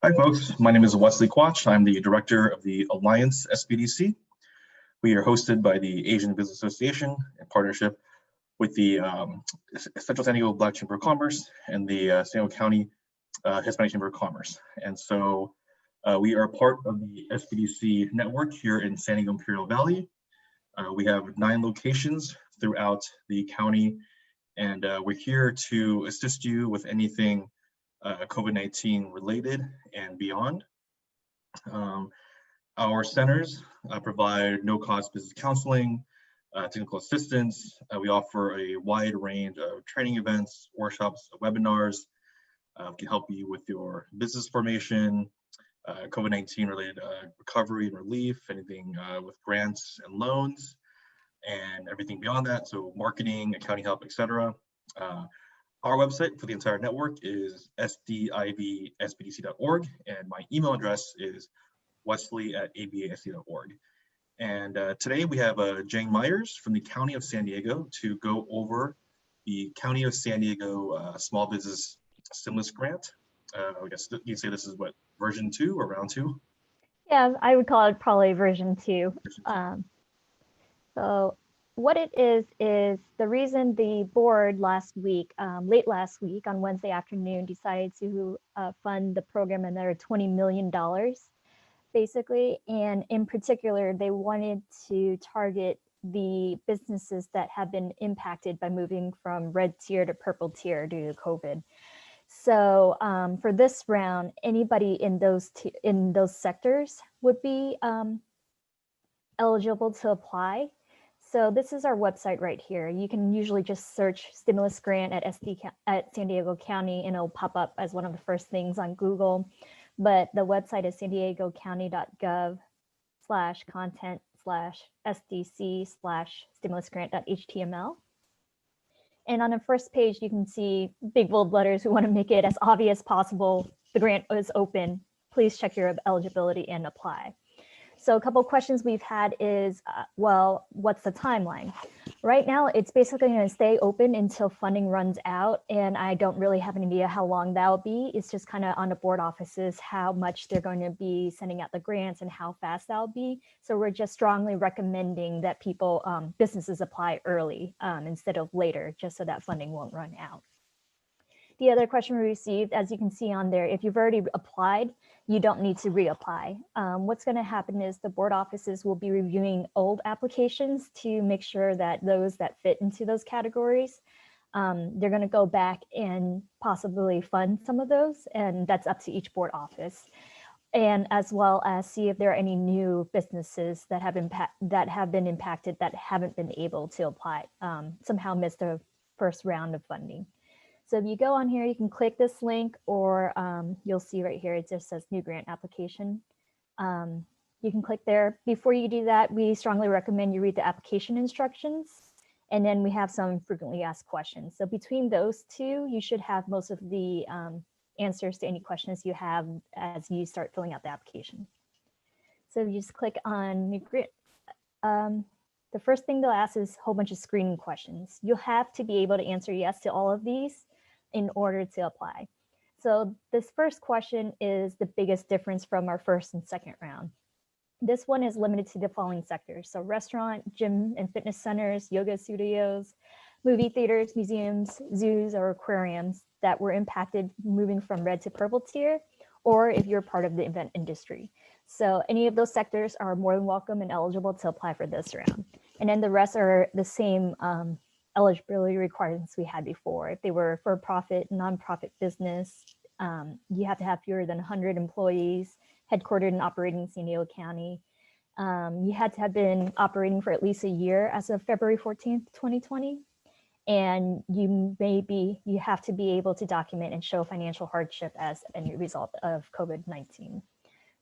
Hi, folks. My name is Wesley Quach. I'm the director of the Alliance SBDC. We are hosted by the Asian Business Association in partnership with the Central San Diego Black Chamber of Commerce and the San Diego County Hispanic Chamber of Commerce. And so we are part of the SBDC network here in San Diego Imperial Valley. We have 9 locations throughout the county, and we're here to assist you with anything COVID-19 related and beyond. Our centers provide no-cost business counseling, technical assistance. We offer a wide range of training events, workshops, webinars. We can help you with your business formation, COVID-19 related recovery and relief, anything with grants and loans, and everything beyond that. So marketing, accounting help, etc. Our website for the entire network is sdivsbdc.org, and my email address is wesley@abasc.org. And today we have Jane Myers from the County of San Diego to go over the County of San Diego Small Business Stimulus Grant. I guess you say this is what, version 2 or round 2? Yeah, I would call it probably version 2. So what it is the reason the board last week, late last week on Wednesday afternoon, decided to fund the program another $20 million, basically. And in particular, they wanted to target the businesses that have been impacted by moving from red tier to purple tier due to COVID. So for this round, anybody in those sectors would be eligible to apply. So this is our website right here. You can usually just search stimulus grant at San Diego County and it'll pop up as one of the first things on Google. But the website is sandiegocounty.gov/content/SDC/stimulusgrant.html. And on the first page, you can see big bold letters. We want to make it as obvious as possible. The grant is open. Please check your eligibility and apply. So a couple of questions we've had is, well, what's the timeline? Right now, it's basically going to stay open until funding runs out. And I don't really have an idea how long that will be. It's just kind of on the board offices, how much they're going to be sending out the grants and how fast that'll be. So we're just strongly recommending that people, businesses apply early instead of later, just so that funding won't run out. The other question we received, as you can see on there, if you've already applied, you don't need to reapply. What's going to happen is the board offices will be reviewing old applications to make sure that those that fit into those categories, they're going to go back and possibly fund some of those, and that's up to each board office. And as well as see if there are any new businesses that have been impacted that haven't been able to apply, somehow missed the first round of funding. So if you go on here, you can click this link, or you'll see right here, it just says new grant application. You can click there. Before you do that, we strongly recommend you read the application instructions. And then we have some frequently asked questions. So between those two, you should have most of the answers to any questions you have as you start filling out the application. So if you just click on new grant, the first thing they'll ask is a whole bunch of screening questions. You'll have to be able to answer yes to all of these in order to apply. So this first question is the biggest difference from our first and second round. This one is limited to the following sectors. So restaurant, gym and fitness centers, yoga studios, movie theaters, museums, zoos, or aquariums that were impacted moving from red to purple tier, or if you're part of the event industry. So any of those sectors are more than welcome and eligible to apply for this round. And then the rest are the same eligibility requirements we had before. If they were for-profit, nonprofit business, you have to have fewer than 100 employees, headquartered and operating in San Diego County. You had to have been operating for at least a year as of February 14th, 2020. And you have to be able to document and show financial hardship as a result of COVID-19.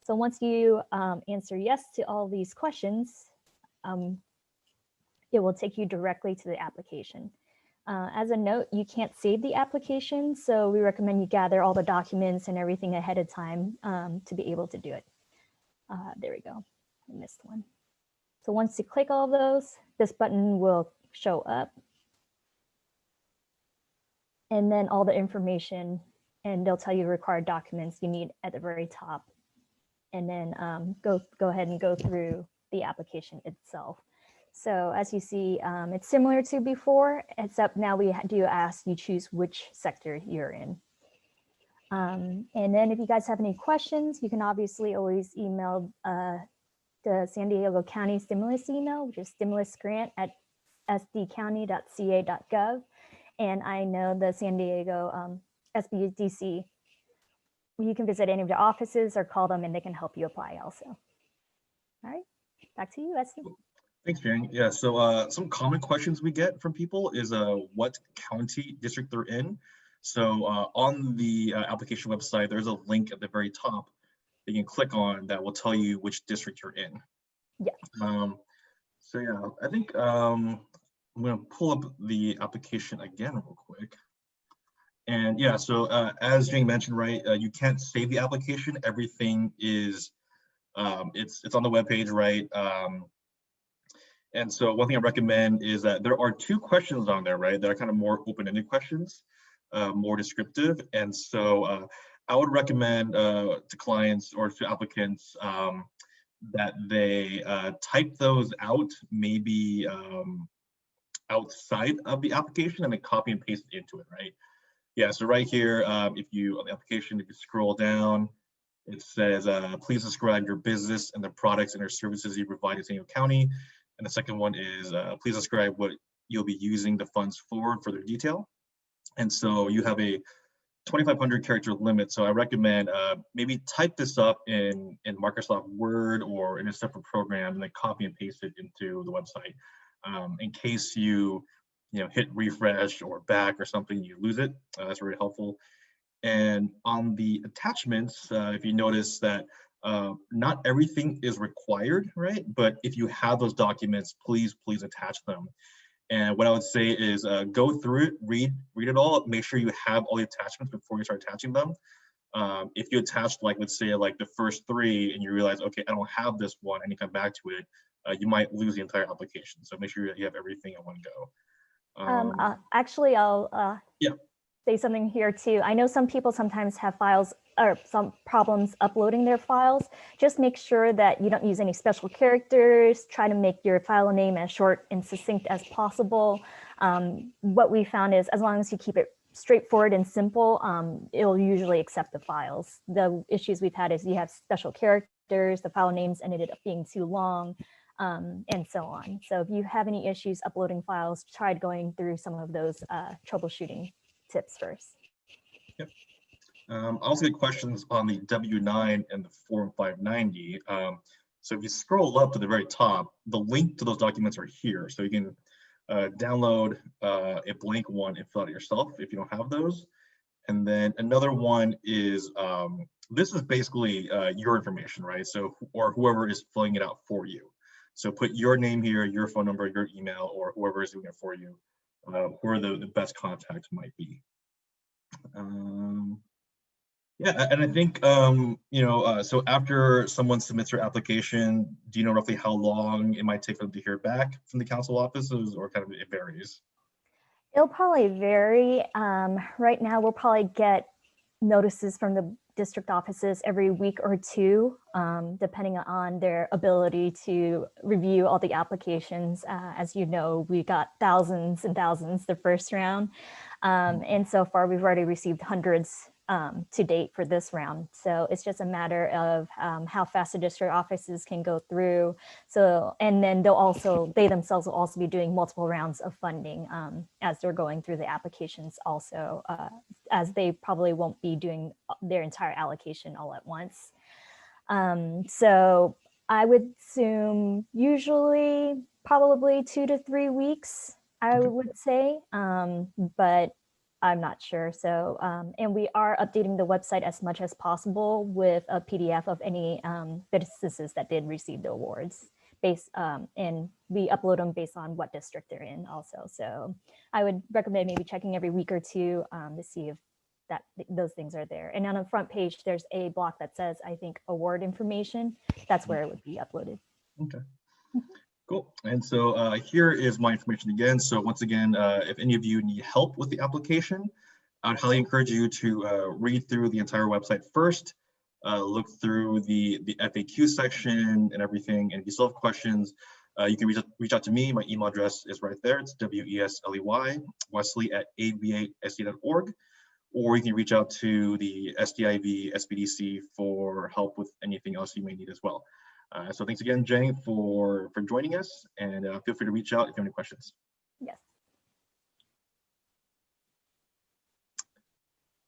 So once you answer yes to all these questions, it will take you directly to the application. As a note, you can't save the application, so we recommend you gather all the documents and everything ahead of time to be able to do it. There we go, I missed one. So once you click all of those, this button will show up. And then all the information and they'll tell you the required documents you need at the very top. And then go ahead and go through the application itself. So as you see, it's similar to before, except now we do ask you choose which sector you're in. And then if you guys have any questions, you can obviously always email the San Diego County stimulus email, which is stimulusgrant@sdcounty.ca.gov. And I know the San Diego SBDC, you can visit any of the offices or call them and they can help you apply also. All right, back to you, Esty. Thanks, Jane. Yeah, so some common questions we get from people is what county district they're in. So on the application website, there's a link at the very top that you can click on that will tell you which district you're in. Yeah. So yeah, I think I'm gonna pull up the application again real quick. And yeah, so as Jane mentioned, right, you can't save the application. Everything is, it's on the webpage, right? And so one thing I recommend is that there are 2 questions on there, right, that are kind of more open-ended questions, more descriptive. And so I would recommend to clients or to applicants that they type those out, maybe outside of the application, and then copy and paste it into it, right? Yeah, so right here, if you, on the application, if you scroll down, it says, please describe your business and the products and or services you provide in San Diego County. And the second one is, please describe what you'll be using the funds for further detail. And so you have a 2,500 character limit. So I recommend maybe type this up in Microsoft Word or in a separate program and then copy and paste it into the website. In case you hit refresh or back or something, you lose it. That's really helpful. And on the attachments, if you notice that not everything is required, right? But if you have those documents, please attach them. And what I would say is go through it, read it all, make sure you have all the attachments before you start attaching them. If you attach, like, let's say like the first 3 and you realize, okay, I don't have this one, and you come back to it, you might lose the entire application. So make sure that you have everything in one go. Actually, I'll yeah. say something here too. I know some people sometimes have files or some problems uploading their files. Just make sure that you don't use any special characters. Try to make your file name as short and succinct as possible. What we found is as long as you keep it straightforward and simple, it'll usually accept the files. The issues we've had is you have special characters, the file names ended up being too long, and so on. So if you have any issues uploading files, try going through some of those troubleshooting tips first. Yep. I also get questions on the W-9 and the Form 590. So if you scroll up to the very top, the link to those documents are here. So you can download a blank one and fill out yourself if you don't have those. And then another one is, this is basically your information, right? So, or whoever is filling it out for you. So put your name here, your phone number, your email, or whoever is doing it for you, where the best contact might be. Yeah, and I think, so after someone submits their application, do you know roughly how long it might take for them to hear back from the council offices, or kind of it varies? It'll probably vary. Right now, we'll probably get notices from the district offices every week or 2, depending on their ability to review all the applications. As you know, we got thousands and thousands the first round. And so far, we've already received hundreds to date for this round. So it's just a matter of how fast the district offices can go through. So, and then they themselves will also be doing multiple rounds of funding as they're going through the applications also, as they probably won't be doing their entire allocation all at once. So I would assume usually probably 2 to 3 weeks, I would say, but I'm not sure. So, and we are updating the website as much as possible with a PDF of any businesses that did receive the awards and we upload them based on what district they're in also. So I would recommend maybe checking every week or 2 to see if those things are there. And on the front page, there's a block that says, I think, award information. That's where it would be uploaded. Okay. Cool. And so here is my information again. So once again, if any of you need help with the application, I'd highly encourage you to read through the entire website first, look through the FAQ section and everything. And if you still have questions, you can reach out to me. My email address is right there. It's WESLEY, wesley@abasd.org. Or you can reach out to the SDIV SBDC for help with anything else you may need as well. So thanks again, Jane, for joining us, and feel free to reach out if you have any questions.